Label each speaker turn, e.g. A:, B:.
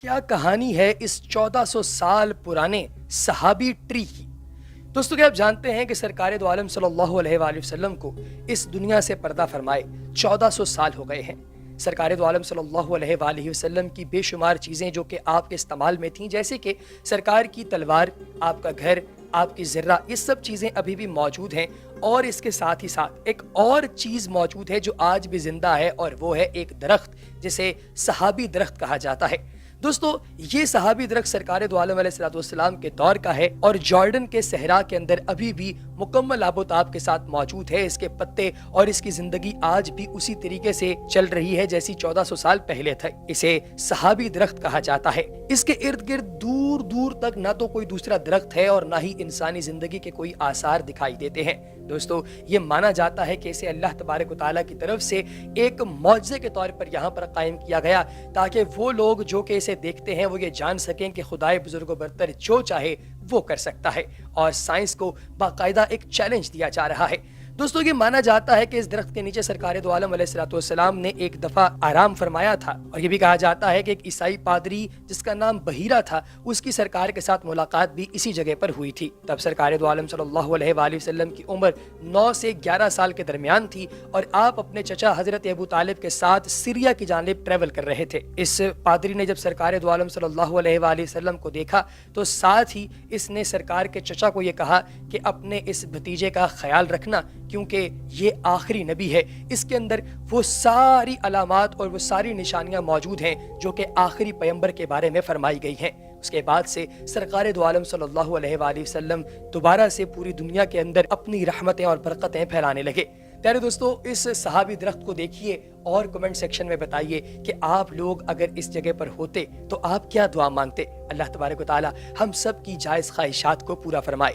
A: کیا کہانی ہے اس 1400 سال پرانے صحابی ٹری کی؟ دوستو، کیا آپ جانتے ہیں کہ سرکار دو عالم صلی اللہ علیہ وآلہ وسلم کو اس دنیا سے پردہ فرمائے 1400 سال ہو گئے ہیں۔ سرکار دو عالم صلی اللہ علیہ وآلہ وسلم کی بے شمار چیزیں جو کہ آپ کے استعمال میں تھیں، جیسے کہ سرکار کی تلوار، آپ کا گھر، آپ کی ذرہ، یہ سب چیزیں ابھی بھی موجود ہیں، اور اس کے ساتھ ہی ساتھ ایک اور چیز موجود ہے جو آج بھی زندہ ہے، اور وہ ہے ایک درخت جسے صحابی درخت کہا جاتا ہے۔ دوستو، یہ صحابی درخت سرکار دو عالم علیہ السلام کے دور کا ہے، اور جارڈن کے صحرا کے اندر ابھی بھی مکمل آب و تاب کے ساتھ موجود ہے۔ اس کے پتے اور اس کی زندگی آج بھی اسی طریقے سے چل رہی ہے جیسی 1400 سال پہلے تھے۔ اسے صحابی درخت کہا جاتا ہے۔ اس کے ارد گرد دور دور تک نہ تو کوئی دوسرا درخت ہے اور نہ ہی انسانی زندگی کے کوئی آثار دکھائی دیتے ہیں۔ دوستو، یہ مانا جاتا ہے کہ اسے اللہ تبارک و تعالیٰ کی طرف سے ایک معجزے کے طور پر یہاں پر قائم کیا گیا، تاکہ وہ لوگ جو کہ اسے دیکھتے ہیں وہ یہ جان سکیں کہ خدائے بزرگ و برتر جو چاہے وہ کر سکتا ہے، اور سائنس کو باقاعدہ ایک چیلنج دیا جا رہا ہے۔ دوستو، یہ مانا جاتا ہے کہ اس درخت کے نیچے سرکار دو عالم علیہ السلام نے ایک دفعہ آرام فرمایا تھا، اور یہ بھی کہا جاتا ہے کہ ایک عیسائی پادری جس کا نام بحیرہ تھا، اس کی سرکار کے ساتھ ملاقات بھی اسی جگہ پر ہوئی تھی۔ تب سرکار دو عالم صلی اللہ علیہ وآلہ وسلم کی عمر 9 سے 11 سال کے درمیان تھی، اور آپ اپنے چچا حضرت ابو طالب کے ساتھ سیریا کی جانب ٹریول کر رہے تھے۔ اس پادری نے جب سرکار دو عالم صلی اللہ علیہ وآلہ وسلم کو دیکھا تو ساتھ ہی اس نے سرکار کے چچا کو یہ کہا کہ اپنے اس بھتیجے کا خیال رکھنا، کیونکہ یہ آخری نبی ہے۔ اس کے اندر وہ ساری علامات اور وہ ساری نشانیاں موجود ہیں جو کہ آخری پیغمبر کے بارے میں فرمائی گئی ہیں۔ اس کے بعد سے سرکار دو عالم صلی اللہ علیہ وآلہ وسلم دوبارہ سے پوری دنیا کے اندر اپنی رحمتیں اور برکتیں پھیلانے لگے۔ پیارے دوستو، اس صحابی درخت کو دیکھیے اور کمنٹ سیکشن میں بتائیے کہ آپ لوگ اگر اس جگہ پر ہوتے تو آپ کیا دعا مانگتے۔ اللہ تبارک و تعالی ہم سب کی جائز خواہشات کو پورا فرمائے۔